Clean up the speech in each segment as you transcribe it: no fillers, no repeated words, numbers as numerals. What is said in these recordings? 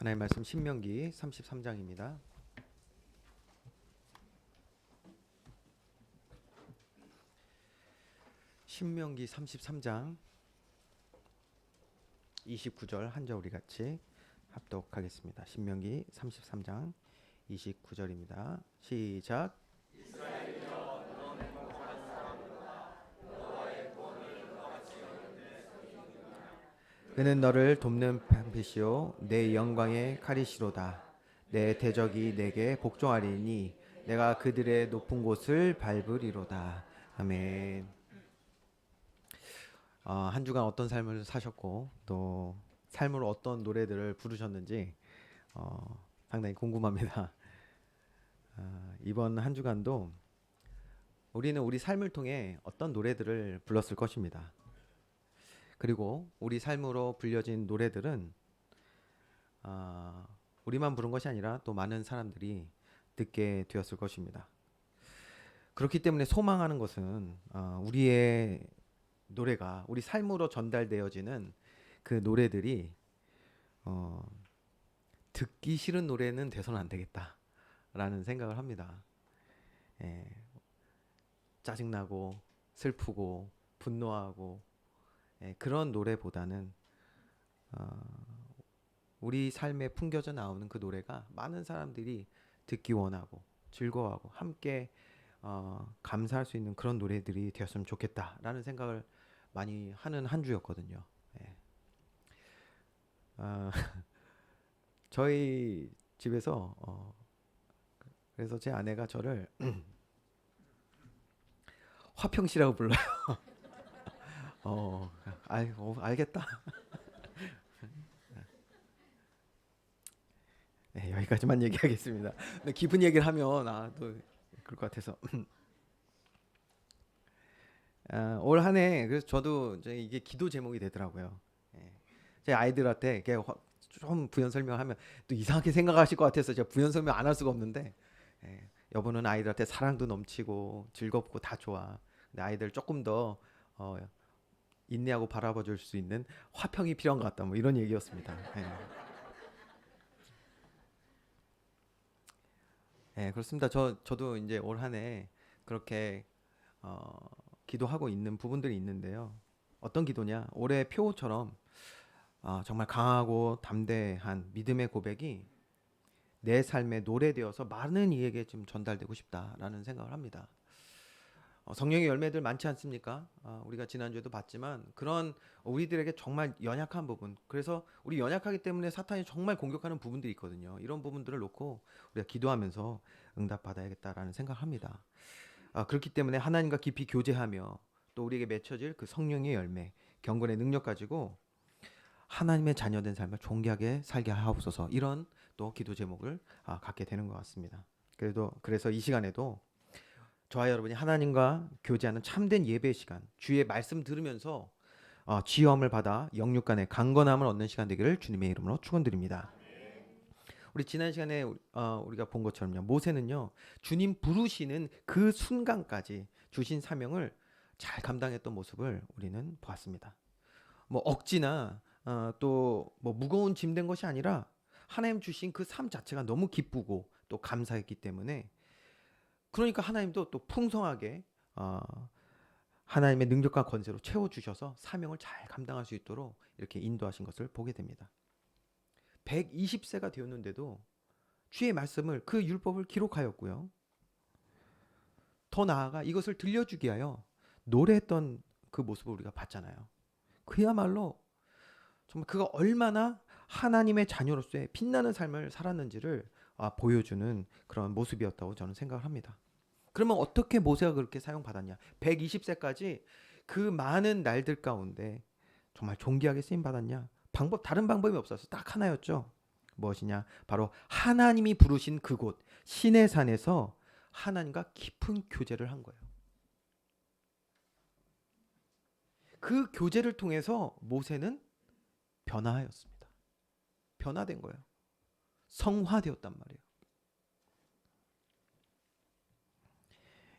하나님의 말씀 신명기 33장입니다. 신명기 33장 29절 한 절 우리 같이 합독하겠습니다. 신명기 33장 29절입니다. 시작. 그는 너를 돕는 방패시요 내 영광의 칼이시로다. 내 대적이 내게 복종하리니 내가 그들의 높은 곳을 밟으리로다. 아멘. 한 주간 어떤 삶을 사셨고 또 삶으로 어떤 노래들을 부르셨는지 상당히 궁금합니다. 이번 한 주간도 우리는 우리 삶을 통해 어떤 노래들을 불렀을 것입니다. 그리고 우리 삶으로 불려진 노래들은 우리만 부른 것이 아니라 또 많은 사람들이 듣게 되었을 것입니다. 그렇기 때문에 소망하는 것은 우리의 노래가 우리 삶으로 전달되어지는 그 노래들이 듣기 싫은 노래는 돼서는 안 되겠다라는 생각을 합니다. 예, 짜증나고 슬프고 분노하고 그런 노래보다는 우리 삶에 풍겨져 나오는 그 노래가 많은 사람들이 듣기 원하고 즐거워하고 함께 감사할 수 있는 그런 노래들이 되었으면 좋겠다라는 생각을 많이 하는 한 주였거든요. 예. 저희 집에서 그래서 제 아내가 저를 화평씨라고 불러요. 어, 알겠다. 네, 여기까지만 얘기하겠습니다. 근데 기분 얘기를 하면 또 그럴 것 같아서 올 한 해 그래서 저도 이제 이게 기도 제목이 되더라고요. 예. 제 아이들한테 이렇게 좀 부연 설명하면 또 이상하게 생각하실 것 같아서 제가 부연 설명 안 할 수가 없는데 여보는 아이들한테 사랑도 넘치고 즐겁고 다 좋아. 근데 아이들 조금 더 어, 인내하고 바라봐 줄 수 있는 화평이 필요한 것 같다. 뭐 이런 얘기였습니다. 그렇습니다. 저도 이제 올 한 해 그렇게 어, 기도하고 있는 부분들이 있는데요. 어떤 기도냐? 올해 표처럼 정말 강하고 담대한 믿음의 고백이 내 삶에 노래되어서 많은 이에게 좀 전달되고 싶다라는 생각을 합니다. 성령의 열매들 많지 않습니까? 우리가 지난주에도 봤지만 그런 우리들에게 정말 연약한 부분, 그래서 우리 연약하기 때문에 사탄이 정말 공격하는 부분들이 있거든요. 이런 부분들을 놓고 우리가 기도하면서 응답받아야겠다라는 생각을 합니다. 그렇기 때문에 하나님과 깊이 교제하며 또 우리에게 맺혀질 그 성령의 열매, 경건의 능력 가지고 하나님의 자녀된 삶을 존귀하게 살게 하옵소서, 이런 또 기도 제목을 갖게 되는 것 같습니다. 그래서 이 시간에도 저와 여러분이 하나님과 교제하는 참된 예배 시간, 주의 말씀 들으면서 지혜함을 받아 영육간의 강건함을 얻는 시간 되기를 주님의 이름으로 축원드립니다. 우리 지난 시간에 우리가 본 것처럼요, 모세는요 주님 부르시는 그 순간까지 주신 사명을 잘 감당했던 모습을 우리는 보았습니다. 뭐 억지나 또 뭐 무거운 짐 된 것이 아니라 하나님 주신 그 삶 자체가 너무 기쁘고 또 감사했기 때문에, 그러니까 하나님도 또 풍성하게 하나님의 능력과 권세로 채워 주셔서 사명을 잘 감당할 수 있도록 이렇게 인도하신 것을 보게 됩니다. 120세가 되었는데도 주의 말씀을, 그 율법을 기록하였고요. 더 나아가 이것을 들려주기 위하여 노래했던 그 모습을 우리가 봤잖아요. 그야말로 정말 그가 얼마나 하나님의 자녀로서의 빛나는 삶을 살았는지를 보여주는 그런 모습이었다고 저는 생각을 합니다. 그러면 어떻게 모세가 그렇게 사용받았냐? 120세까지 그 많은 날들 가운데 정말 존귀하게 쓰임 받았냐? 다른 방법이 없어서 딱 하나였죠. 무엇이냐? 바로 하나님이 부르신 그곳 시내 산에서 하나님과 깊은 교제를 한 거예요. 그 교제를 통해서 모세는 변화하였습니다. 변화된 거예요. 성화되었단 말이에요.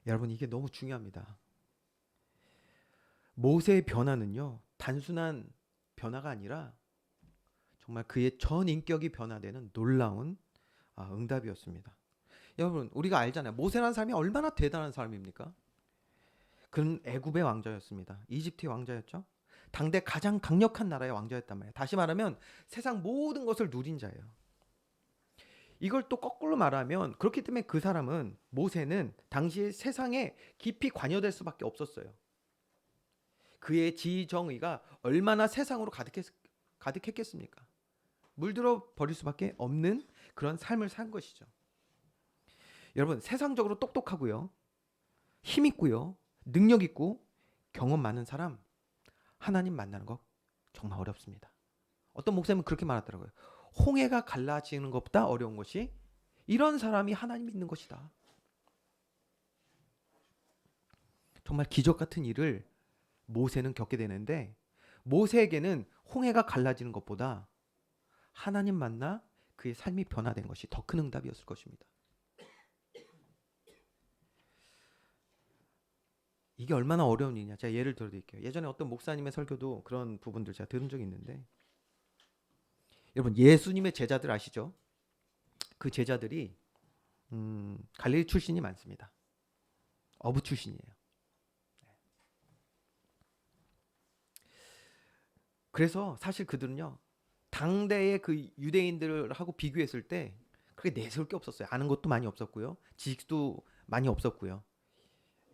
여러분, 이게 너무 중요합니다. 모세의 변화는요, 단순한 변화가 아니라 정말 그의 전 인격이 변화되는 놀라운 응답이었습니다. 여러분, 우리가 알잖아요. 모세라는 사람이 얼마나 대단한 사람입니까? 그는 애굽의 왕자였습니다. 이집트의 왕자였죠. 당대 가장 강력한 나라의 왕자였단 말이에요. 다시 말하면 세상 모든 것을 누린 자예요. 이걸 또 거꾸로 말하면, 그렇기 때문에 그 사람은, 모세는 당시에 세상에 깊이 관여될 수밖에 없었어요. 그의 지정의가 얼마나 세상으로 가득했겠습니까? 물들어 버릴 수밖에 없는 그런 삶을 산 것이죠. 여러분, 세상적으로 똑똑하고요, 힘 있고요, 능력 있고 경험 많은 사람, 하나님 만나는 거 정말 어렵습니다. 어떤 목사님은 그렇게 말하더라고요. 홍해가 갈라지는 것보다 어려운 것이 이런 사람이 하나님 믿는 것이다. 정말 기적 같은 일을 모세는 겪게 되는데, 모세에게는 홍해가 갈라지는 것보다 하나님 만나 그의 삶이 변화된 것이 더 큰 응답이었을 것입니다. 이게 얼마나 어려운 일이냐. 제가 예를 들어드릴게요. 예전에 어떤 목사님의 설교도 그런 부분들 제가 들은 적이 있는데, 여러분, 예수님의 제자들 아시죠? 그 제자들이 갈릴리 출신이 많습니다. 어부 출신이에요. 그래서 사실 그들은요, 당대의 그 유대인들하고 비교했을 때 그렇게 내세울 게 없었어요. 아는 것도 많이 없었고요, 지식도 많이 없었고요,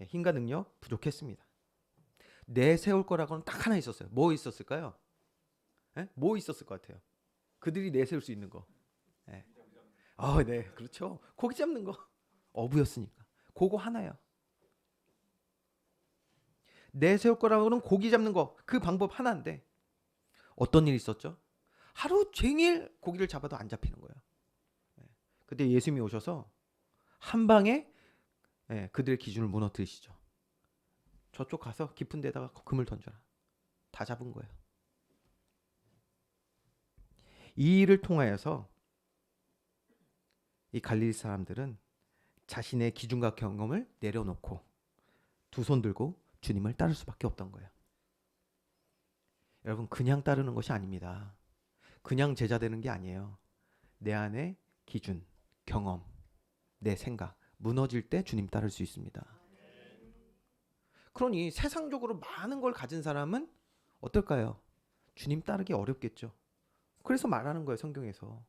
힘과 능력 부족했습니다. 내세울 거라고는 딱 하나 있었어요. 뭐 있었을까요? 뭐 있었을 것 같아요? 그들이 내세울 수 있는 거. 네. 네, 그렇죠. 고기 잡는 거. 어부였으니까. 그거 하나야. 내세울 거라고는 고기 잡는 거. 그 방법 하나인데 어떤 일이 있었죠? 하루 종일 고기를 잡아도 안 잡히는 거예요. 그때 예수님이 오셔서 한 방에 그들의 기준을 무너뜨리시죠. 저쪽 가서 깊은 데다가 금을 던져라. 다 잡은 거예요. 이 일을 통하여서 이 갈릴리 사람들은 자신의 기준과 경험을 내려놓고 두 손 들고 주님을 따를 수밖에 없던 거예요. 여러분, 그냥 따르는 것이 아닙니다. 그냥 제자 되는 게 아니에요. 내 안에 기준, 경험, 내 생각 무너질 때 주님 따를 수 있습니다. 그러니 세상적으로 많은 걸 가진 사람은 어떨까요? 주님 따르기 어렵겠죠. 그래서 말하는 거예요, 성경에서.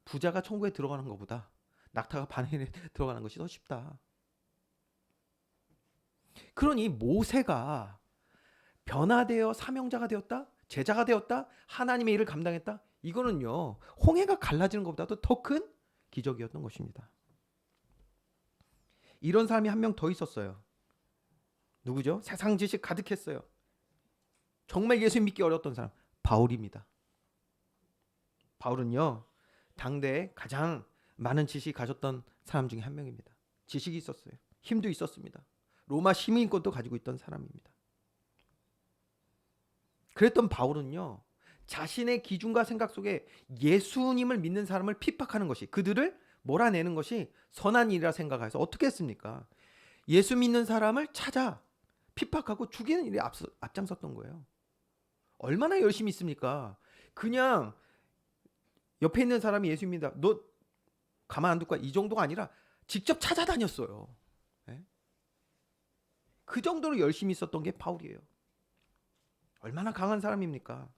부자가 천국에 들어가는 것보다 낙타가 바늘에 들어가는 것이 더 쉽다. 그러니 모세가 변화되어 사명자가 되었다, 제자가 되었다, 하나님의 일을 감당했다, 이거는요, 홍해가 갈라지는 것보다도 더 큰 기적이었던 것입니다. 이런 사람이 한 명 더 있었어요. 누구죠? 세상 지식 가득했어요. 정말 예수 믿기 어려웠던 사람, 바울입니다. 바울은요, 당대에 가장 많은 지식이 가졌던 사람 중에 한 명입니다. 지식이 있었어요. 힘도 있었습니다. 로마 시민권도 가지고 있던 사람입니다. 그랬던 바울은요, 자신의 기준과 생각 속에 예수님을 믿는 사람을 핍박하는 것이, 그들을 몰아내는 것이 선한 일이라 생각해서 어떻게 했습니까? 예수 믿는 사람을 찾아 핍박하고 죽이는 일에 앞장섰던 거예요. 얼마나 열심히 있습니까? 그냥 옆에 있는 사람이 예수 믿는다, 너 가만 안 둘 거야, 이 정도가 아니라 직접 찾아다녔어요. 그 정도로 열심히 있었던 게 바울이에요. 얼마나 강한 사람입니까?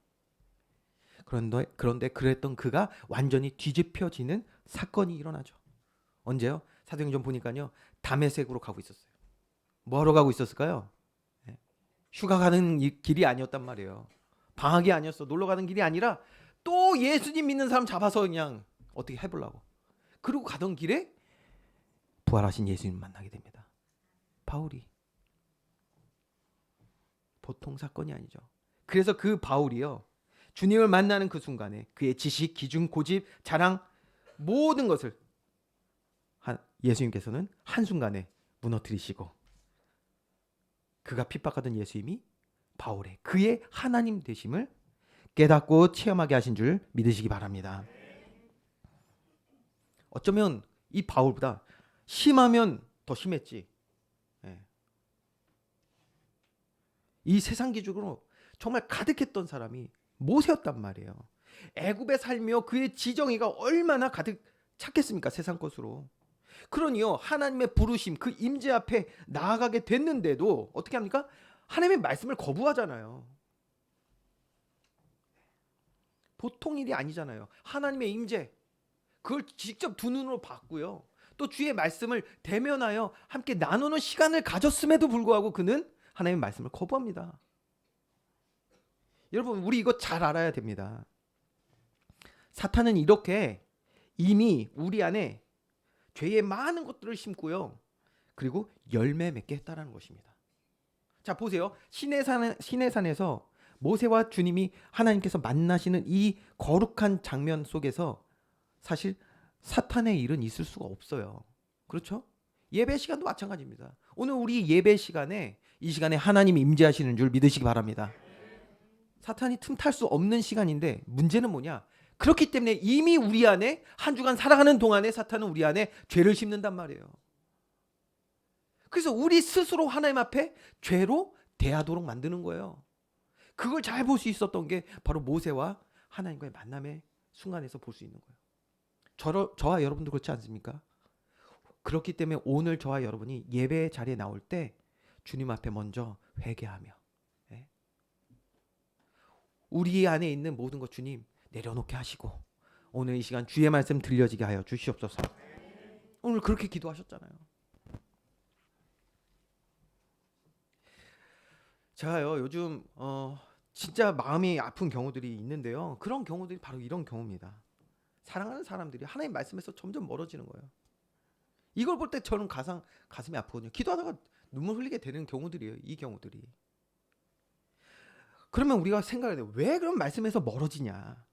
그런데 그랬던 그가 완전히 뒤집혀지는 사건이 일어나죠. 언제요? 사도행전 보니까요, 다메섹으로 가고 있었어요. 뭐하러 가고 있었을까요? 휴가 가는 길이 아니었단 말이에요. 방학이 아니었어. 놀러 가는 길이 아니라 또 예수님 믿는 사람 잡아서 그냥 어떻게 해보려고. 그리고 가던 길에 부활하신 예수님 만나게 됩니다. 바울이. 보통 사건이 아니죠. 그래서 그 바울이요, 주님을 만나는 그 순간에 그의 지식, 기준, 고집, 자랑 모든 것을 예수님께서는 한순간에 무너뜨리시고, 그가 핍박하던 예수님이 바울의 그의 하나님 되심을 깨닫고 체험하게 하신 줄 믿으시기 바랍니다. 어쩌면 이 바울보다 심하면 더 심했지, 이 세상 기준으로 정말 가득했던 사람이 모세였단 말이에요. 애굽에 살며 그의 지정의가 얼마나 가득 찼겠습니까? 세상 것으로. 그러니요, 하나님의 부르심, 그 임재 앞에 나아가게 됐는데도 어떻게 합니까? 하나님의 말씀을 거부하잖아요. 보통 일이 아니잖아요. 하나님의 임재, 그걸 직접 두 눈으로 봤고요. 또 주의 말씀을 대면하여 함께 나누는 시간을 가졌음에도 불구하고 그는 하나님의 말씀을 거부합니다. 여러분, 우리 이거 잘 알아야 됩니다. 사탄은 이렇게 이미 우리 안에 죄의 많은 것들을 심고요. 그리고 열매 맺게 했다라는 것입니다. 자, 보세요. 시내산에서 모세와 주님이 하나님께서 만나시는 이 거룩한 장면 속에서 사실 사탄의 일은 있을 수가 없어요. 그렇죠? 예배 시간도 마찬가지입니다. 오늘 우리 예배 시간에 이 시간에 하나님이 임재하시는 줄 믿으시기 바랍니다. 사탄이 틈탈 수 없는 시간인데 문제는 뭐냐? 그렇기 때문에 이미 우리 안에 한 주간 살아가는 동안에 사탄은 우리 안에 죄를 심는단 말이에요. 그래서 우리 스스로 하나님 앞에 죄로 대하도록 만드는 거예요. 그걸 잘 볼 수 있었던 게 바로 모세와 하나님과의 만남의 순간에서 볼 수 있는 거예요. 저와 여러분도 그렇지 않습니까? 그렇기 때문에 오늘 저와 여러분이 예배 자리에 나올 때 주님 앞에 먼저 회개하며, 우리 안에 있는 모든 것 주님 내려놓게 하시고 오늘 이 시간 주의 말씀 들려지게 하여 주시옵소서. 오늘 그렇게 기도하셨잖아요. 제가요 요즘 진짜 마음이 아픈 경우들이 있는데요. 그런 경우들이 바로 이런 경우입니다. 사랑하는 사람들이 하나님 말씀에서 점점 멀어지는 거예요. 이걸 볼 때 저는 가슴이 아프거든요. 기도하다가 눈물 흘리게 되는 경우들이에요. 이 경우들이. 그러면 우리가 생각해야 돼요. 왜 그런 말씀에서 멀어지냐?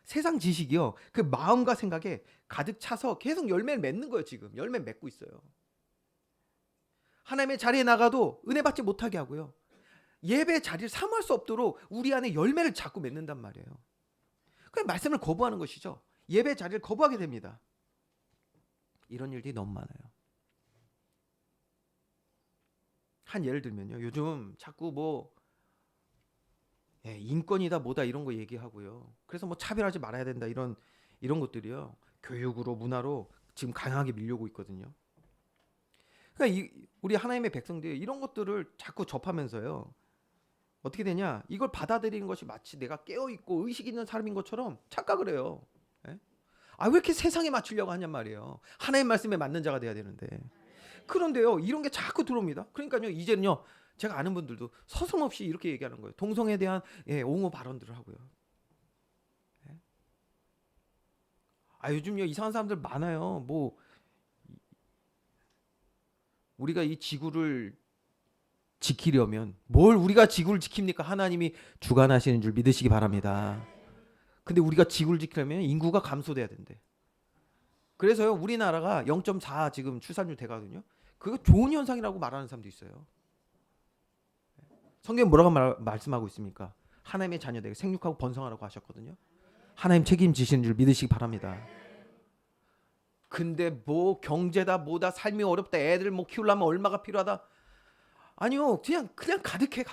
세상 지식이요, 그 마음과 생각에 가득 차서 계속 열매를 맺는 거예요. 지금 열매 맺고 있어요. 하나님의 자리에 나가도 은혜 받지 못하게 하고요. 예배 자리를 사모할 수 없도록 우리 안에 열매를 자꾸 맺는단 말이에요. 그냥 말씀을 거부하는 것이죠. 예배 자리를 거부하게 됩니다. 이런 일들이 너무 많아요. 한 예를 들면요, 요즘 자꾸 인권이다 뭐다 이런 거 얘기하고요. 그래서 차별하지 말아야 된다 이런 것들이요, 교육으로 문화로 지금 강하게 밀려오고 있거든요. 그러니까 우리 하나님의 백성들이 이런 것들을 자꾸 접하면서요, 어떻게 되냐? 이걸 받아들이는 것이 마치 내가 깨어있고 의식 있는 사람인 것처럼 착각을 해요. 왜 이렇게 세상에 맞추려고 하냔 말이에요. 하나님 말씀에 맞는 자가 돼야 되는데. 그런데요, 이런 게 자꾸 들어옵니다. 그러니까요, 이제는요, 제가 아는 분들도 서슴없이 이렇게 얘기하는 거예요. 동성애에 대한 옹호 발언들을 하고요. 요즘요, 이상한 사람들 많아요. 우리가 이 지구를 지키려면 뭘 우리가 지구를 지킵니까? 하나님이 주관하시는 줄 믿으시기 바랍니다. 근데 우리가 지구를 지키려면 인구가 감소돼야 된대. 그래서요, 우리나라가 0.4 지금 출산율 되거든요. 그거 좋은 현상이라고 말하는 사람도 있어요. 성경 뭐라고 말씀하고 있습니까? 하나님의 자녀들에게 생육하고 번성하라고 하셨거든요. 하나님 책임지시는 줄 믿으시기 바랍니다. 근데 경제다 뭐다 삶이 어렵다 애들 키우려면 얼마가 필요하다. 아니요, 그냥 가득해.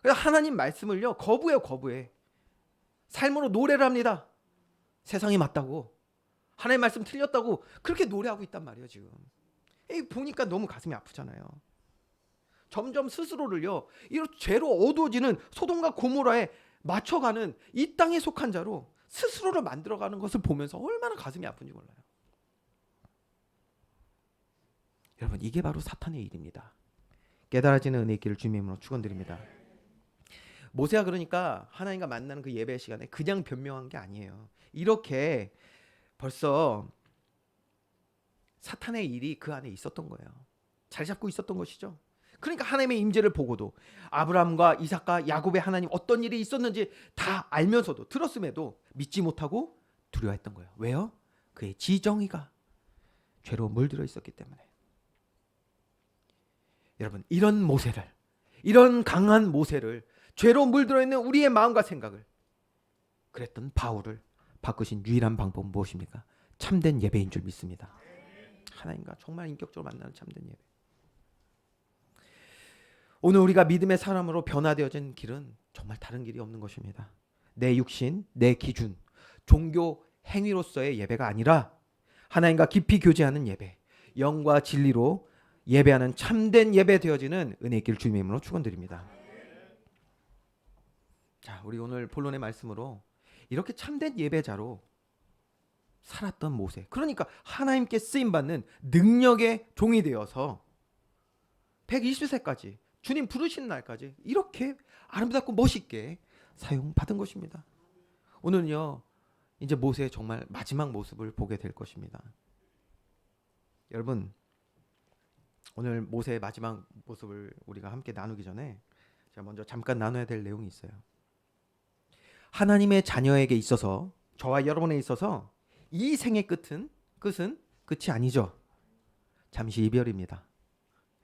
그래서 하나님 말씀을요 거부해. 삶으로 노래를 합니다. 세상이 맞다고, 하나님 말씀 틀렸다고 그렇게 노래하고 있단 말이에요. 지금 보니까 너무 가슴이 아프잖아요. 점점 스스로를요, 이런 죄로 어두워지는 소돔과 고모라에 맞춰가는 이 땅에 속한 자로 스스로를 만들어가는 것을 보면서 얼마나 가슴이 아픈지 몰라요. 여러분, 이게 바로 사탄의 일입니다. 깨달아지는 은혜의 길을 주님의 이름으로 축원드립니다. 모세가 그러니까 하나님과 만나는 그 예배 시간에 그냥 변명한 게 아니에요. 이렇게 벌써 사탄의 일이 그 안에 있었던 거예요. 잘 잡고 있었던 것이죠. 그러니까 하나님의 임재를 보고도 아브라함과 이삭과 야곱의 하나님 어떤 일이 있었는지 다 알면서도, 들었음에도 믿지 못하고 두려워했던 거예요. 왜요? 그의 지정의가 죄로 물들어 있었기 때문에. 여러분, 이런 강한 모세를, 죄로 물들어 있는 우리의 마음과 생각을, 그랬던 바울을 바꾸신 유일한 방법은 무엇입니까? 참된 예배인 줄 믿습니다. 하나님과 정말 인격적으로 만나는 참된 예배. 오늘 우리가 믿음의 사람으로 변화되어진 길은 정말 다른 길이 없는 것입니다. 내 육신, 내 기준, 종교 행위로서의 예배가 아니라 하나님과 깊이 교제하는 예배, 영과 진리로 예배하는 참된 예배 되어지는 은혜의 길 주님의 이름으로 축원드립니다. 자, 우리 오늘 본론의 말씀으로 이렇게 참된 예배자로 살았던 모세, 그러니까 하나님께 쓰임 받는 능력의 종이 되어서 120세까지 주님 부르신 날까지 이렇게 아름답고 멋있게 사용받은 것입니다. 오늘은요, 이제 모세의 정말 마지막 모습을 보게 될 것입니다. 여러분, 오늘 모세의 마지막 모습을 우리가 함께 나누기 전에 제가 먼저 잠깐 나눠야 될 내용이 있어요. 하나님의 자녀에게 있어서, 저와 여러분에 있어서 이 생의 끝은 끝이 아니죠. 잠시 이별입니다.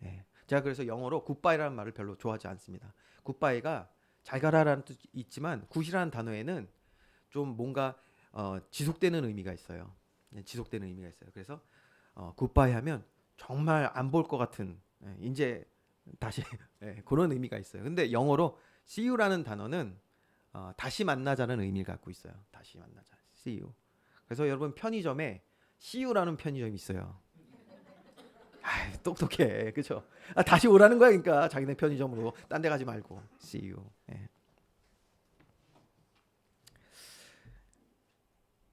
예. 제가 그래서 영어로 굿바이라는 말을 별로 좋아하지 않습니다. 굿바이가 잘 가라라는 뜻이 있지만 굿이라는 단어에는 좀 뭔가 지속되는 의미가 있어요. 지속되는 의미가 있어요. 그래서 굿바이 하면 정말 안 볼 것 같은, 이제 다시 그런 의미가 있어요. 근데 영어로 see you라는 단어는 다시 만나자는 의미를 갖고 있어요. 다시 만나자, see you. 그래서 여러분 편의점에 see you라는 편의점이 있어요. 아, 똑똑해, 그렇죠? 다시 오라는 거야, 그러니까 자기네 편의점으로 딴 데 가지 말고 see you.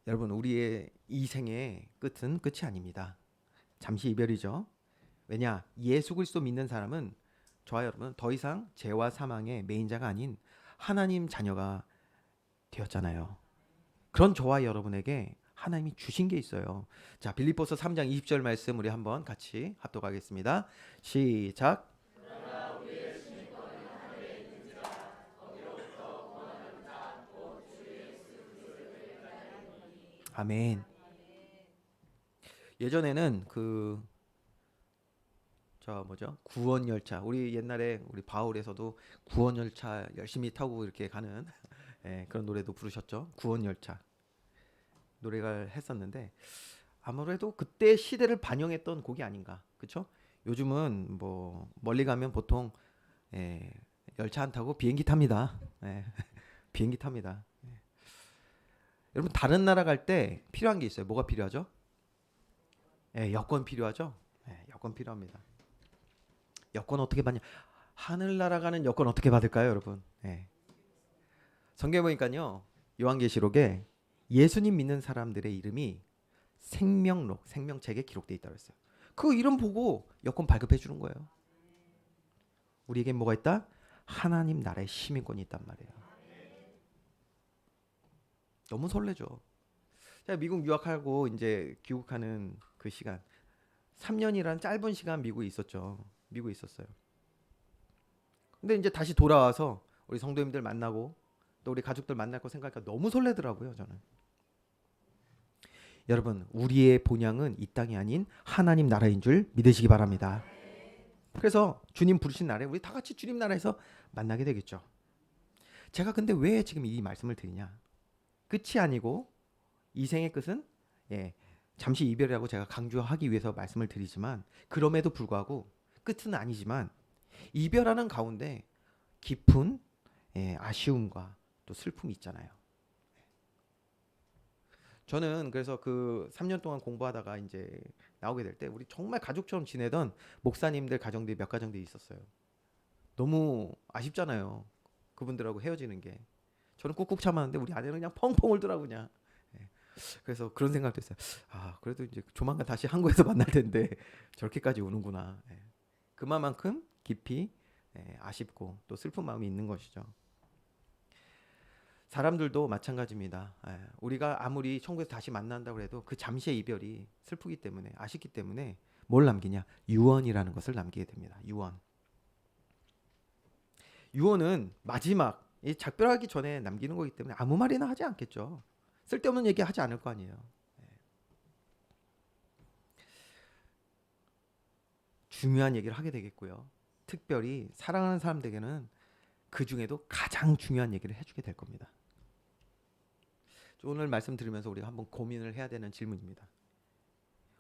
여러분, 우리의 이 생의 끝은 끝이 아닙니다. 잠시 이별이죠. 왜냐? 예수 그리스도 믿는 사람은, 저와 여러분은 더 이상 죄와 사망의 매인자가 아닌 하나님 자녀가 되었잖아요. 그런 저와 여러분에게 하나님이 주신 게 있어요. 자, 빌립보서 3장 20절 말씀 우리 한번 같이 합독하겠습니다. 시작. 아멘. 예전에는 구원 열차. 우리 옛날에 우리 바울에서도 구원 열차 열심히 타고 이렇게 가는 그런 노래도 부르셨죠. 구원 열차 노래가 했었는데 아무래도 그때 시대를 반영했던 곡이 아닌가. 그렇죠? 요즘은 뭐 멀리 가면 보통 열차 안 타고 비행기 탑니다. 비행기 탑니다. 여러분, 다른 나라 갈 때 필요한 게 있어요. 뭐가 필요하죠? 여권 필요하죠? 여권 필요합니다. 여권 어떻게 받냐? 하늘 날아가는 여권 어떻게 받을까요, 여러분? 성경에 보니까요, 요한계시록에 예수님 믿는 사람들의 이름이 생명록, 생명책에 기록돼 있다고 했어요. 그 이름 보고 여권 발급해 주는 거예요. 우리에겐 뭐가 있다? 하나님 나라의 시민권이 있단 말이에요. 너무 설레죠. 제가 미국 유학하고 이제 귀국하는 그 시간, 3년이란 짧은 시간 미국에 있었죠. 미국에 있었어요. 근데 이제 다시 돌아와서 우리 성도님들 만나고 또 우리 가족들 만날 거 생각하니까 너무 설레더라고요, 저는. 여러분, 우리의 본향은 이 땅이 아닌 하나님 나라인 줄 믿으시기 바랍니다. 그래서 주님 부르신 날에 우리 다 같이 주님 나라에서 만나게 되겠죠. 제가 근데 왜 지금 이 말씀을 드리냐? 끝이 아니고 이 생의 끝은 잠시 이별이라고 제가 강조하기 위해서 말씀을 드리지만, 그럼에도 불구하고 끝은 아니지만 이별하는 가운데 깊은 아쉬움과 또 슬픔이 있잖아요. 저는 그래서 그 3년 동안 공부하다가 이제 나오게 될 때 우리 정말 가족처럼 지내던 목사님들 가정들이 몇 가정들이 있었어요. 너무 아쉽잖아요. 그분들하고 헤어지는 게. 저는 꾹꾹 참았는데 우리 아내는 그냥 펑펑 울더라고 그냥. 그래서 그런 생각도 했어요. 아, 그래도 이제 조만간 다시 한국에서 만날 텐데 저렇게까지 우는구나. 그만큼 깊이 아쉽고 또 슬픈 마음이 있는 것이죠. 사람들도 마찬가지입니다. 우리가 아무리 천국에서 다시 만난다고 해도 그 잠시의 이별이 슬프기 때문에, 아쉽기 때문에 뭘 남기냐? 유언이라는 것을 남기게 됩니다. 유언. 유언은 마지막, 작별하기 전에 남기는 거기 때문에 아무 말이나 하지 않겠죠. 쓸데없는 얘기 하지 않을 거 아니에요. 중요한 얘기를 하게 되겠고요. 특별히 사랑하는 사람들에게는 그 중에도 가장 중요한 얘기를 해주게 될 겁니다. 오늘 말씀 들으면서 우리가 한번 고민을 해야 되는 질문입니다.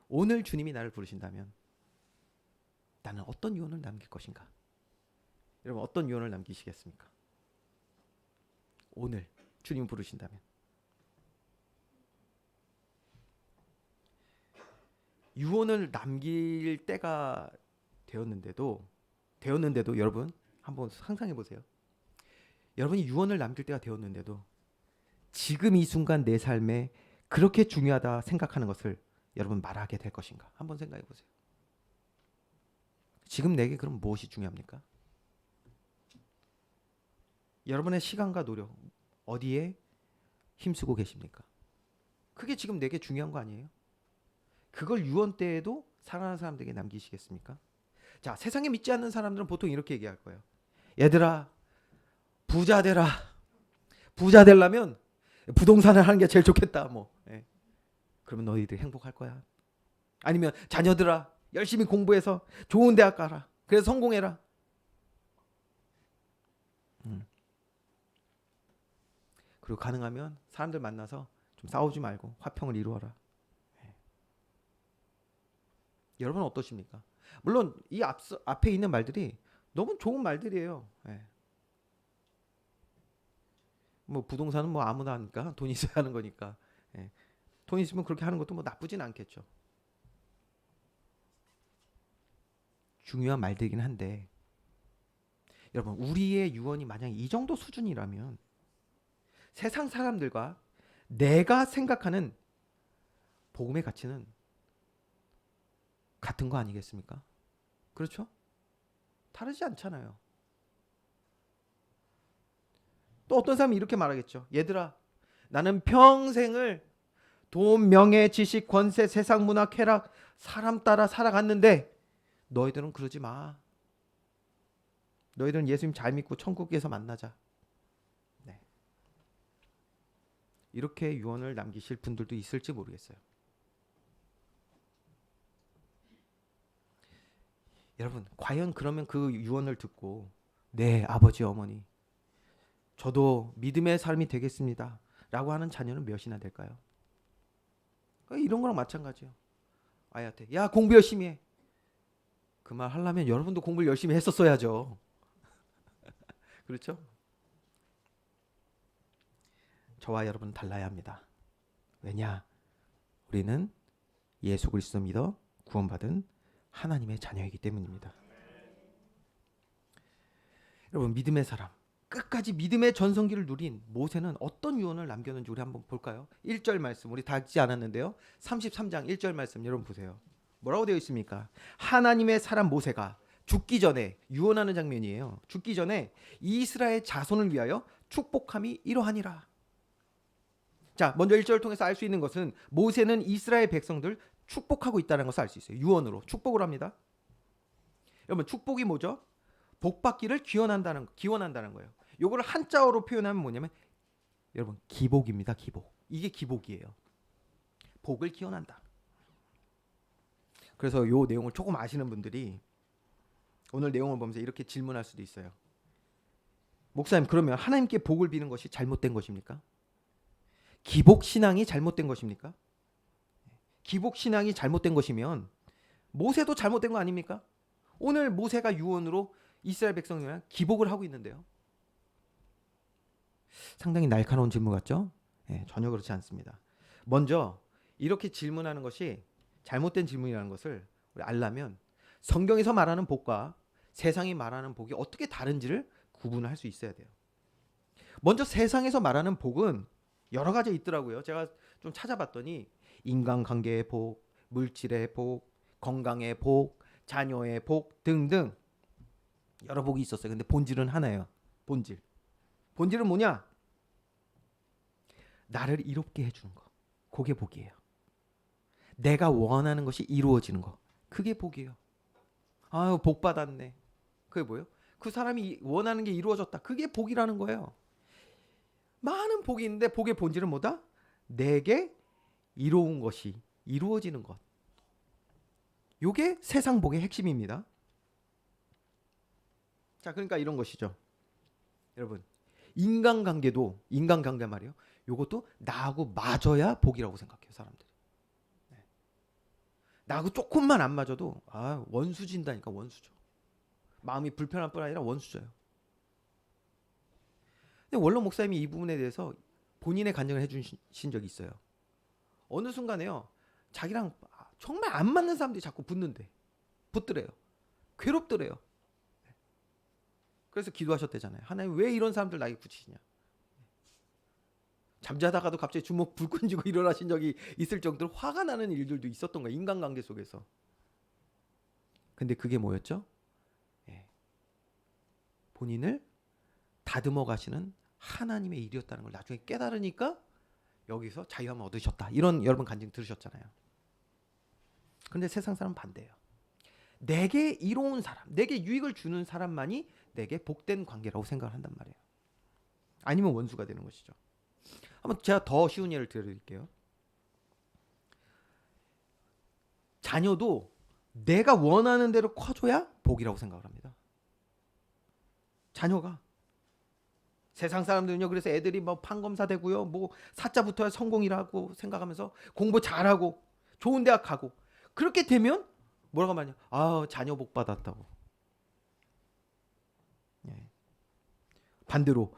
오늘 주님이 나를 부르신다면 나는 어떤 유언을 남길 것인가? 여러분 어떤 유언을 남기시겠습니까? 오늘 주님 부르신다면. 유언을 남길 때가 되었는데도 여러분 한번 상상해 보세요. 여러분이 유언을 남길 때가 되었는데도 지금 이 순간 내 삶에 그렇게 중요하다 생각하는 것을 여러분 말하게 될 것인가? 한번 생각해 보세요. 지금 내게 그럼 무엇이 중요합니까? 여러분의 시간과 노력 어디에 힘쓰고 계십니까? 그게 지금 내게 중요한 거 아니에요? 그걸 유언 때에도 사랑하는 사람들에게 남기시겠습니까? 자, 세상에 믿지 않는 사람들은 보통 이렇게 얘기할 거예요. 얘들아, 부자 되라. 부자 되려면 부동산을 하는 게 제일 좋겠다. 뭐. 예. 그러면 너희들 행복할 거야. 아니면 자녀들아, 열심히 공부해서 좋은 대학 가라. 그래서 성공해라. 그리고 가능하면 사람들 만나서 좀 싸우지 말고 화평을 이루어라. 예. 여러분은 어떠십니까? 물론 이 앞에 있는 말들이 너무 좋은 말들이에요. 예. 뭐 부동산은 뭐 아무나 하니까 돈 있어야 하는 거니까. 예. 돈 있으면 그렇게 하는 것도 뭐 나쁘진 않겠죠. 중요한 말들이긴 한데 여러분 우리의 유언이 만약 이 정도 수준이라면 세상 사람들과 내가 생각하는 복음의 가치는 같은 거 아니겠습니까? 그렇죠? 다르지 않잖아요. 또 어떤 사람이 이렇게 말하겠죠. 얘들아, 나는 평생을 돈, 명예, 지식, 권세, 세상 문화, 쾌락, 사람 따라 살아갔는데 너희들은 그러지 마. 너희들은 예수님 잘 믿고 천국에서 만나자. 네. 이렇게 유언을 남기실 분들도 있을지 모르겠어요. 여러분, 과연 그러면 그 유언을 듣고 네, 아버지, 어머니, 저도 믿음의 삶이 되겠습니다. 라고 하는 자녀는 몇이나 될까요? 이런 거랑 마찬가지예요. 아이한테 야, 공부 열심히 해. 그 말 하려면 여러분도 공부를 열심히 했었어야죠. 그렇죠? 저와 여러분은 달라야 합니다. 왜냐? 우리는 예수 그리스도 믿어 구원받은 하나님의 자녀이기 때문입니다. 여러분 믿음의 사람, 끝까지 믿음의 전성기를 누린 모세는 어떤 유언을 남겼는지 우리 한번 볼까요? 1절 말씀 우리 다 읽지 않았는데요. 33장 1절 말씀 여러분 보세요. 뭐라고 되어 있습니까? 하나님의 사람 모세가 죽기 전에 유언하는 장면이에요. 죽기 전에 이스라엘 자손을 위하여 축복함이 이러하니라. 자, 먼저 1절을 통해서 알 수 있는 것은 모세는 이스라엘 백성들 축복하고 있다는 것을 알 수 있어요. 유언으로 축복을 합니다. 여러분 축복이 뭐죠? 복 받기를 기원한다는 거예요. 요거를 한자어로 표현하면 뭐냐면 여러분 기복입니다. 기복. 이게 기복이에요. 복을 기원한다. 그래서 요 내용을 조금 아시는 분들이 오늘 내용을 보면서 이렇게 질문할 수도 있어요. 목사님, 그러면 하나님께 복을 비는 것이 잘못된 것입니까? 기복 신앙이 잘못된 것입니까? 기복 신앙이 잘못된 것이면 모세도 잘못된 거 아닙니까? 오늘 모세가 유언으로 이스라엘 백성이랑 기복을 하고 있는데요. 상당히 날카로운 질문 같죠? 네, 전혀 그렇지 않습니다. 먼저 이렇게 질문하는 것이 잘못된 질문이라는 것을 우리 알려면 성경에서 말하는 복과 세상이 말하는 복이 어떻게 다른지를 구분할 수 있어야 돼요. 먼저 세상에서 말하는 복은 여러 가지 있더라고요. 제가 좀 찾아봤더니 인간관계의 복, 물질의 복, 건강의 복, 자녀의 복 등등 여러 복이 있었어요. 근데 본질은 하나예요. 본질은 뭐냐? 나를 이롭게 해주는 거. 그게 복이에요. 내가 원하는 것이 이루어지는 거. 그게 복이에요. 아유, 복 받았네. 그게 뭐예요? 그 사람이 원하는 게 이루어졌다. 그게 복이라는 거예요. 많은 복이 있는데 복의 본질은 뭐다? 내게 이로운 것이 이루어지는 것. 이게 세상 복의 핵심입니다. 자, 그러니까 이런 것이죠. 여러분, 인간관계 말이에요. 요것도 나하고 맞아야 복이라고 생각해요, 사람들이. 네. 나하고 조금만 안 맞아도 원수진다니까. 원수죠. 마음이 불편할 뿐 아니라 원수져요. 근데 원로 목사님이 이 부분에 대해서 본인의 간증을 해주신 적이 있어요. 어느 순간에요, 자기랑 정말 안 맞는 사람들이 자꾸 붙더래요. 괴롭더래요. 그래서 기도하셨대잖아요. 하나님 왜 이런 사람들 나에게 붙이시냐. 잠자다가도 갑자기 주먹 불 끈지고 일어나신 적이 있을 정도로 화가 나는 일들도 있었던 거예요. 인간관계 속에서. 근데 그게 뭐였죠? 예. 본인을 다듬어 가시는 하나님의 일이었다는 걸 나중에 깨달으니까 여기서 자유함을 얻으셨다. 이런 여러분 간증 들으셨잖아요. 근데 세상 사람은 반대예요. 내게 이로운 사람, 내게 유익을 주는 사람만이 내게 복된 관계라고 생각을 한단 말이에요. 아니면 원수가 되는 것이죠. 한번 제가 더 쉬운 예를 들어드릴게요. 자녀도 내가 원하는 대로 커줘야 복이라고 생각을 합니다. 자녀가. 세상 사람들은요, 그래서 애들이 뭐 판검사 되고요, 뭐 사자 붙어야 성공이라고 생각하면서 공부 잘하고 좋은 대학 가고, 그렇게 되면 뭐라고 말하냐? 아, 자녀 복 받았다고. 예. 반대로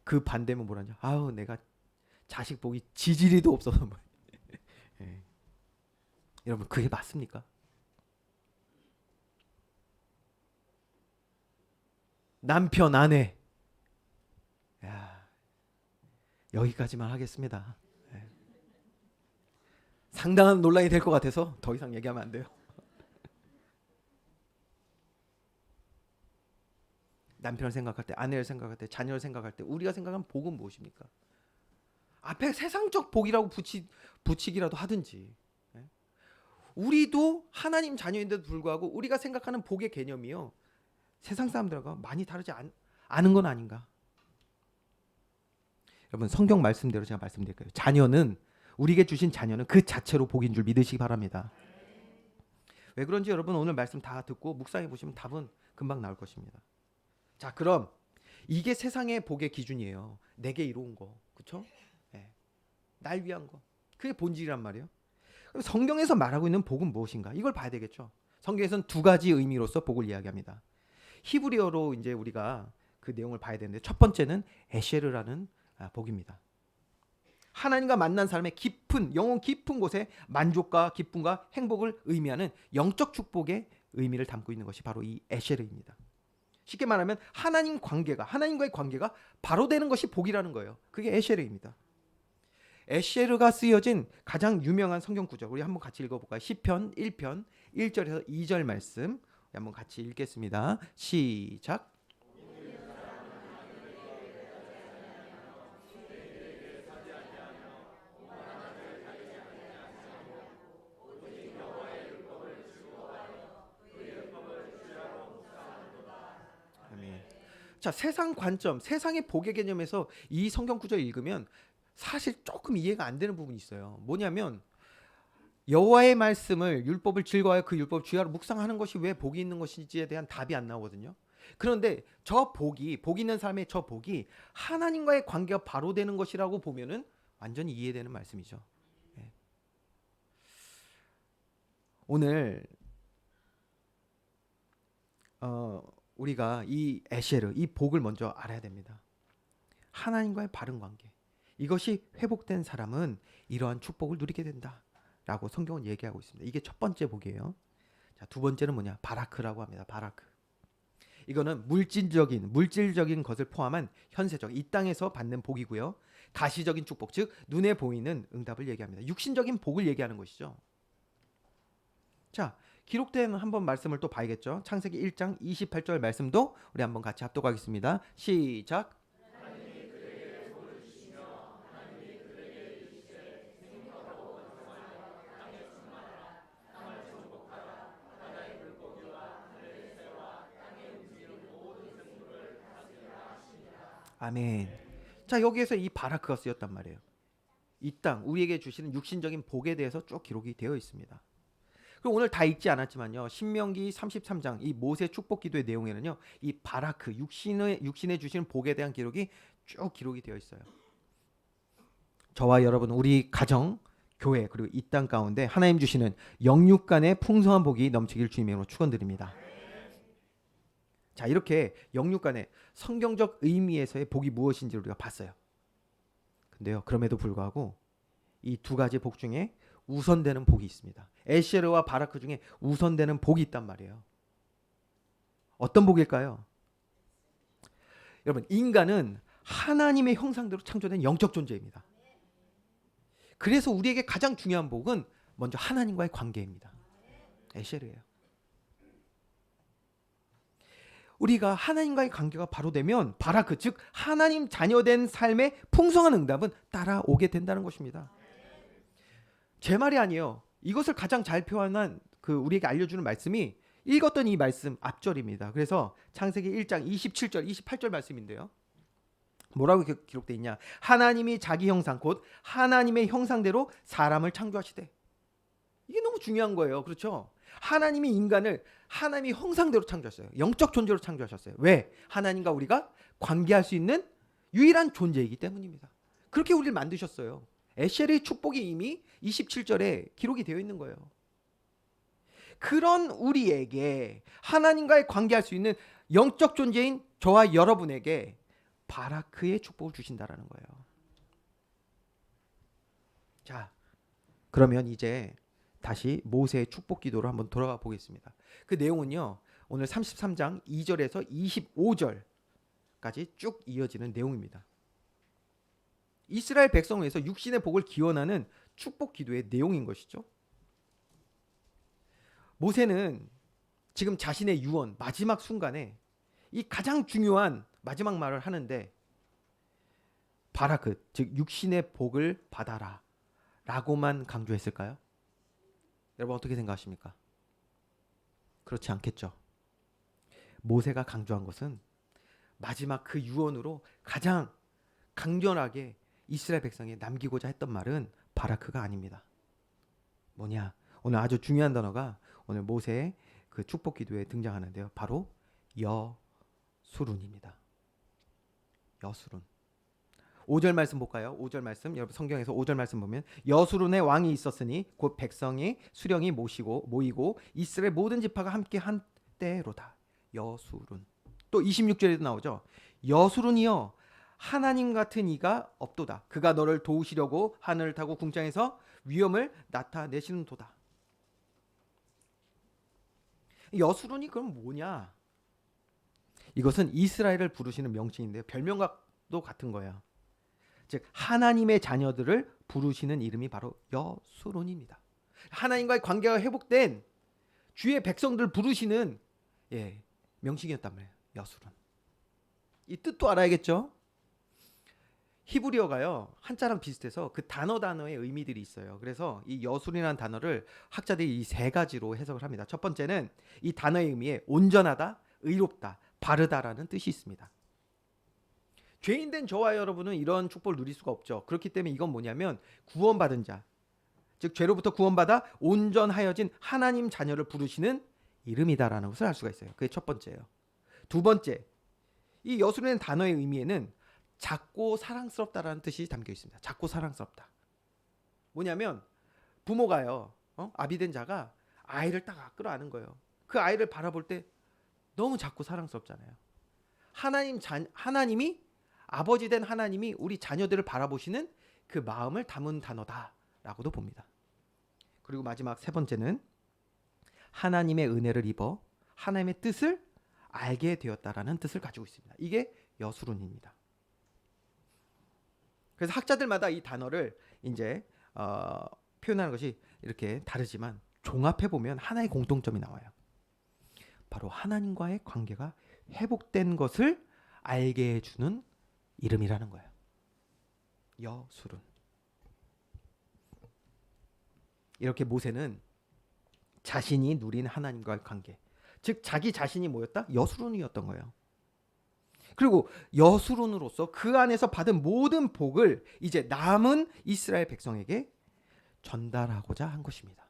그 반대면 뭐라냐? 아우, 내가 자식 복이 지지리도 없어서. 예. 여러분, 그게 맞습니까? 남편, 아내. 야, 여기까지만 하겠습니다. 예. 상당한 논란이 될 것 같아서 더 이상 얘기하면 안 돼요. 남편을 생각할 때, 아내를 생각할 때, 자녀를 생각할 때 우리가 생각하는 복은 무엇입니까? 앞에 세상적 복이라고 붙이기라도 하든지. 예? 우리도 하나님 자녀인데도 불구하고 우리가 생각하는 복의 개념이요, 세상 사람들과 많이 다르지 않은 건 아닌가? 여러분, 성경 말씀대로 제가 말씀드릴게요. 우리에게 주신 자녀는 그 자체로 복인 줄 믿으시기 바랍니다. 왜 그런지 여러분 오늘 말씀 다 듣고 묵상해 보시면 답은 금방 나올 것입니다. 자, 그럼 이게 세상의 복의 기준이에요. 내게 이로운 거, 그렇죠? 네. 날 위한 거, 그게 본질이란 말이에요. 그럼 성경에서 말하고 있는 복은 무엇인가? 이걸 봐야 되겠죠. 성경에서는 두 가지 의미로서 복을 이야기합니다. 히브리어로 이제 우리가 그 내용을 봐야 되는데, 첫 번째는 에쉐르라는 복입니다. 하나님과 만난 사람의 영혼 깊은 곳에 만족과 기쁨과 행복을 의미하는 영적 축복의 의미를 담고 있는 것이 바로 이 에쉐르입니다. 쉽게 말하면 하나님과의 관계가 바로 되는 것이 복이라는 거예요. 그게 에쉐르입니다. 에쉐르가 쓰여진 가장 유명한 성경 구절, 우리 한번 같이 읽어볼까요? 시편 1편 1절에서 2절 말씀 한번 같이 읽겠습니다. 시작. 아멘. 자, 세상 관점, 세상의 복의 개념에서 이 성경 구절 읽으면 사실 조금 이해가 안 되는 부분이 있어요. 뭐냐면 여호와의 말씀을, 율법을 즐거워하여 그 율법을 주야로 묵상하는 것이 왜 복이 있는 것인지에 대한 답이 안 나오거든요. 그런데 복 있는 사람의 저 복이 하나님과의 관계가 바로 되는 것이라고 보면은 완전히 이해되는 말씀이죠. 예. 오늘 우리가 이 에쉐르, 이 복을 먼저 알아야 됩니다. 하나님과의 바른 관계, 이것이 회복된 사람은 이러한 축복을 누리게 된다라고 성경은 얘기하고 있습니다. 이게 첫 번째 복이에요. 자, 두 번째는 뭐냐? 바라크라고 합니다. 바라크. 이거는 물질적인 것을 포함한 현세적, 이 땅에서 받는 복이고요. 가시적인 축복, 즉 눈에 보이는 응답을 얘기합니다. 육신적인 복을 얘기하는 것이죠. 자, 기록된 한번 말씀을 또 봐야겠죠. 창세기 1장 28절 말씀도 우리 한번 같이 합독하겠습니다. 시작. 아멘. 자, 여기에서 이 바라크가 쓰였단 말이에요. 이 땅 우리에게 주시는 육신적인 복에 대해서 쭉 기록이 되어 있습니다. 그리고 오늘 다 읽지 않았지만요, 신명기 33장 이 모세 축복 기도의 내용에는요, 이 바라크 육신에 주시는 복에 대한 기록이 쭉 기록이 되어 있어요. 저와 여러분, 우리 가정, 교회, 그리고 이 땅 가운데 하나님 주시는 영육 간의 풍성한 복이 넘치길 주님의 이름으로 축원드립니다. 자, 이렇게 영육간의 성경적 의미에서의 복이 무엇인지 우리가 봤어요. 근데요, 그럼에도 불구하고 이 두 가지 복 중에 우선되는 복이 있습니다. 에셰르와 바라크 중에 우선되는 복이 있단 말이에요. 어떤 복일까요? 여러분, 인간은 하나님의 형상대로 창조된 영적 존재입니다. 그래서 우리에게 가장 중요한 복은 먼저 하나님과의 관계입니다. 에셰르예요. 우리가 하나님과의 관계가 바로 되면 바라크, 즉 하나님 자녀된 삶의 풍성한 응답은 따라오게 된다는 것입니다. 제 말이 아니에요. 이것을 가장 잘 표현한 우리에게 알려주는 말씀이 읽었던 이 말씀 앞절입니다. 그래서 창세기 1장 27절 28절 말씀인데요. 뭐라고 기록되어 있냐? 하나님이 자기 형상 곧 하나님의 형상대로 사람을 창조하시되. 이게 너무 중요한 거예요. 그렇죠? 하나님이 인간을 하나님의 형상대로 창조하셨어요. 영적 존재로 창조하셨어요. 왜? 하나님과 우리가 관계할 수 있는 유일한 존재이기 때문입니다. 그렇게 우리를 만드셨어요. 에셀의 축복이 이미 27절에 기록이 되어 있는 거예요. 그런 우리에게 하나님과의 관계할 수 있는 영적 존재인 저와 여러분에게 바라크의 축복을 주신다라는 거예요. 자, 그러면 이제 다시 모세의 축복 기도로 한번 돌아가 보겠습니다. 그 내용은요, 오늘 33장 2절에서 25절까지 쭉 이어지는 내용입니다. 이스라엘 백성을 위해서 육신의 복을 기원하는 축복 기도의 내용인 것이죠. 모세는 지금 자신의 유언 마지막 순간에 이 가장 중요한 마지막 말을 하는데, 바라크, 즉 육신의 복을 받아라 라고만 강조했을까요? 여러분 어떻게 생각하십니까? 그렇지 않겠죠. 모세가 강조한 것은 마지막 그 유언으로 가장 강렬하게 이스라엘 백성에 남기고자 했던 말은 바라크가 아닙니다. 뭐냐? 오늘 아주 중요한 단어가 오늘 모세의 그 축복 기도에 등장하는데요. 바로 여수룬입니다. 여수룬. 5절 말씀 볼까요? 5절 말씀, 여러분 성경에서 5절 말씀 보면 여수룬의 왕이 있었으니 곧 백성이 수령이 모이고 이스라엘 모든 지파가 함께 한 때로다. 여수룬. 또 26절에도 나오죠. 여수룬이여 하나님 같은 이가 없도다. 그가 너를 도우시려고 하늘을 타고 궁창에서 위엄을 나타내시는 도다. 여수룬이 그럼 뭐냐? 이것은 이스라엘을 부르시는 명칭인데요. 별명과도 같은 거예요. 즉 하나님의 자녀들을 부르시는 이름이 바로 여수룬입니다. 하나님과의 관계가 회복된 주의 백성들을 부르시는 명칭이었단 말이에요. 여수룬. 이 뜻도 알아야겠죠? 히브리어가요 한자랑 비슷해서 그 단어의 의미들이 있어요. 그래서 이 여술이라는 단어를 학자들이 이 세 가지로 해석을 합니다. 첫 번째는 이 단어의 의미에 온전하다, 의롭다, 바르다라는 뜻이 있습니다. 죄인된 저와 여러분은 이런 축복을 누릴 수가 없죠. 그렇기 때문에 이건 뭐냐면 구원받은 자, 즉 죄로부터 구원받아 온전하여진 하나님 자녀를 부르시는 이름이다라는 것을 알 수가 있어요. 그게 첫 번째예요. 두 번째, 이 여술이라는 단어의 의미에는 작고 사랑스럽다라는 뜻이 담겨 있습니다. 작고 사랑스럽다. 뭐냐면 부모가요, 아비된 자가 아이를 딱 끌어안은 거예요. 그 아이를 바라볼 때 너무 작고 사랑스럽잖아요. 하나님이 아버지 된 하나님이 우리 자녀들을 바라보시는 그 마음을 담은 단어다라고도 봅니다. 그리고 마지막 세 번째는 하나님의 은혜를 입어 하나님의 뜻을 알게 되었다라는 뜻을 가지고 있습니다. 이게 여수룬입니다. 그래서 학자들마다 이 단어를 이제 표현하는 것이 이렇게 다르지만 종합해 보면 하나의 공통점이 나와요. 바로 하나님과의 관계가 회복된 것을 알게 해주는 이름이라는 거예요. 여수룬. 이렇게 모세는 자신이 누린 하나님과의 관계, 즉 자기 자신이 뭐였다? 여수룬이었던 거예요. 그리고 여수룬으로서 그 안에서 받은 모든 복을 이제 남은 이스라엘 백성에게 전달하고자 한 것입니다.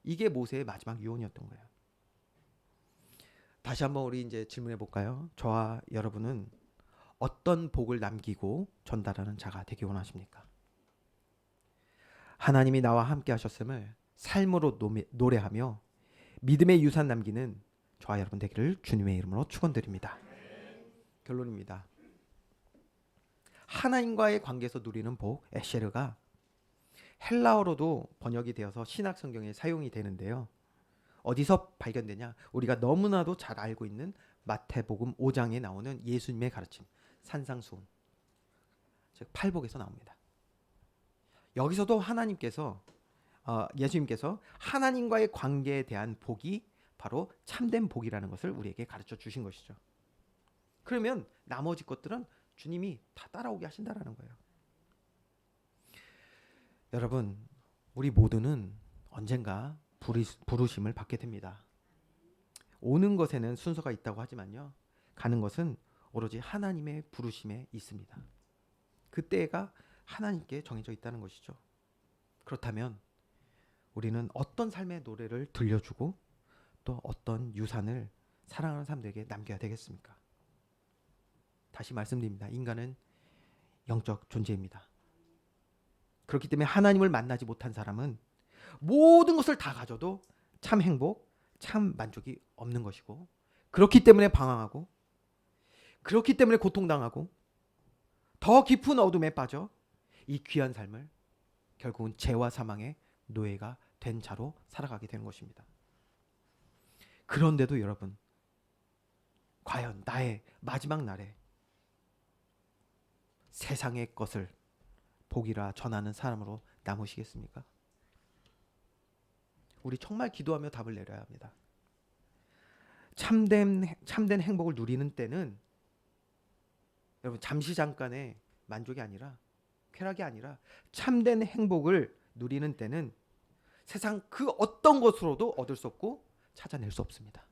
이게 모세의 마지막 유언이었던 거예요. 다시 한번 우리 이제 질문해 볼까요? 저와 여러분은 어떤 복을 남기고 전달하는 자가 되기 원하십니까? 하나님이 나와 함께 하셨음을 삶으로 노래하며 믿음의 유산 남기는 저와 여러분 되기를 주님의 이름으로 축원드립니다. 결론입니다. 하나님과의 관계에서 누리는 복, 에쉐르가 헬라어로도 번역이 되어서 신약 성경에 사용이 되는데요. 어디서 발견되냐? 우리가 너무나도 잘 알고 있는 마태복음 5장에 나오는 예수님의 가르침, 산상수훈, 즉 팔복에서 나옵니다. 여기서도 예수님께서 하나님과의 관계에 대한 복이 바로 참된 복이라는 것을 우리에게 가르쳐 주신 것이죠. 그러면 나머지 것들은 주님이 다 따라오게 하신다라는 거예요. 여러분, 우리 모두는 언젠가 부르심을 받게 됩니다. 오는 것에는 순서가 있다고 하지만요, 가는 것은 오로지 하나님의 부르심에 있습니다. 그때가 하나님께 정해져 있다는 것이죠. 그렇다면 우리는 어떤 삶의 노래를 들려주고 또 어떤 유산을 사랑하는 사람들에게 남겨야 되겠습니까? 다시 말씀드립니다. 인간은 영적 존재입니다. 그렇기 때문에 하나님을 만나지 못한 사람은 모든 것을 다 가져도 참 행복, 참 만족이 없는 것이고, 그렇기 때문에 방황하고, 그렇기 때문에 고통당하고, 더 깊은 어둠에 빠져 이 귀한 삶을 결국은 죄와 사망의 노예가 된 자로 살아가게 되는 것입니다. 그런데도 여러분, 과연 나의 마지막 날에 세상의 것을 복이라 전하는 사람으로 남으시겠습니까? 우리 정말 기도하며 답을 내려야 합니다. 참된 행복을 누리는 때는 여러분 잠시 잠깐의 만족이 아니라, 쾌락이 아니라 참된 행복을 누리는 때는 세상 그 어떤 것으로도 얻을 수 없고 찾아낼 수 없습니다.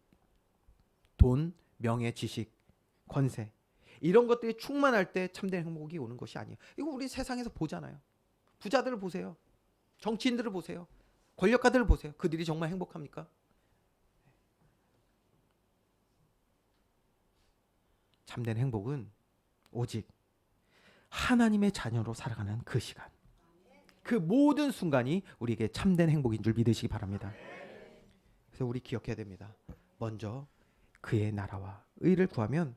돈, 명예, 지식, 권세, 이런 것들이 충만할 때 참된 행복이 오는 것이 아니에요. 이거 우리 세상에서 보잖아요. 부자들을 보세요. 정치인들을 보세요. 권력가들을 보세요. 그들이 정말 행복합니까? 참된 행복은 오직 하나님의 자녀로 살아가는 그 시간, 그 모든 순간이 우리에게 참된 행복인 줄 믿으시기 바랍니다. 그래서 우리 기억해야 됩니다. 먼저 그의 나라와 의를 구하면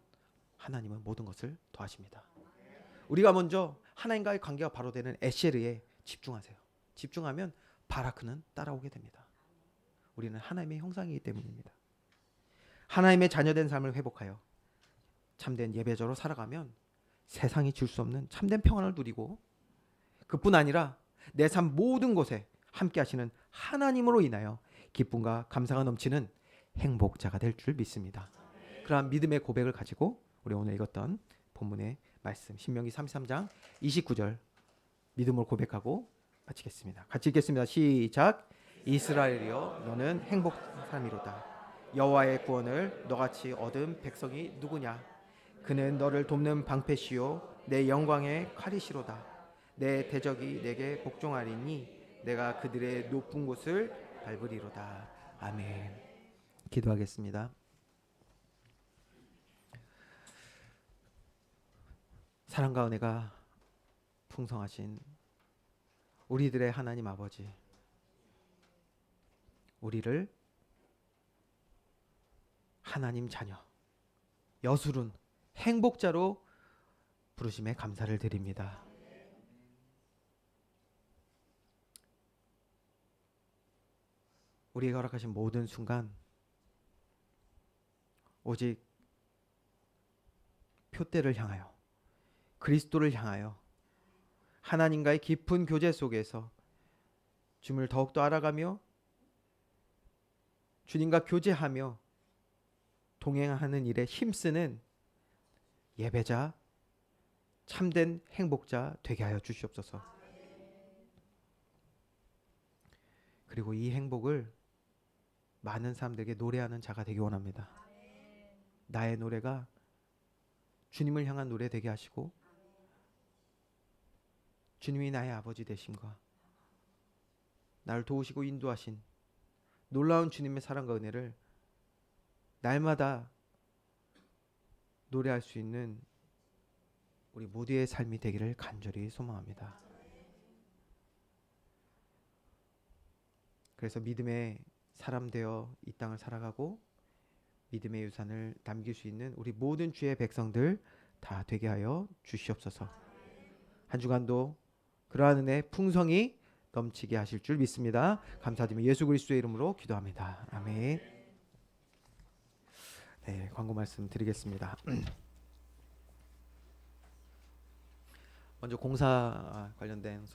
하나님은 모든 것을 더하십니다. 우리가 먼저 하나님과의 관계가 바로 되는 에쉐르에 집중하세요. 집중하면 바라크는 따라오게 됩니다. 우리는 하나님의 형상이기 때문입니다. 하나님의 자녀된 삶을 회복하여 참된 예배자로 살아가면 세상이 줄 수 없는 참된 평안을 누리고, 그뿐 아니라 내 삶 모든 곳에 함께 하시는 하나님으로 인하여 기쁨과 감사가 넘치는 행복자가 될 줄 믿습니다. 그러한 믿음의 고백을 가지고 우리 오늘 읽었던 본문의 말씀 신명기 33장 29절 믿음으로 고백하고 마치겠습니다. 같이 읽겠습니다. 시작. 이스라엘이여 너는 행복한 삶이로다. 여호와의 구원을 너같이 얻은 백성이 누구냐? 그는 너를 돕는 방패시요 내 영광의 칼이시로다. 내 대적이 내게 복종하리니 내가 그들의 높은 곳을 밟으리로다. 아멘. 기도하겠습니다. 사랑과 은혜가 풍성하신 우리들의 하나님 아버지, 우리를 하나님 자녀, 여수른 행복자로 부르심에 감사를 드립니다. 우리에게 허락하신 모든 순간 오직 표대를 향하여, 그리스도를 향하여 하나님과의 깊은 교제 속에서 주님을 더욱더 알아가며 주님과 교제하며 동행하는 일에 힘쓰는 예배자, 참된 행복자 되게 하여 주시옵소서. 그리고 이 행복을 많은 사람들에게 노래하는 자가 되기 원합니다. 나의 노래가 주님을 향한 노래 되게 하시고, 주님이 나의 아버지 되심과 나를 도우시고 인도하신 놀라운 주님의 사랑과 은혜를 날마다 노래할 수 있는 우리 모두의 삶이 되기를 간절히 소망합니다. 그래서 믿음의 사람 되어 이 땅을 살아가고 믿음의 유산을 남길 수 있는 우리 모든 주의 백성들 다 되게 하여 주시옵소서. 한 주간도 그러한 은혜 풍성히 넘치게 하실 줄 믿습니다. 감사드리며 예수 그리스도의 이름으로 기도합니다. 아멘. 네, 광고 말씀 드리겠습니다. 먼저 공사 관련된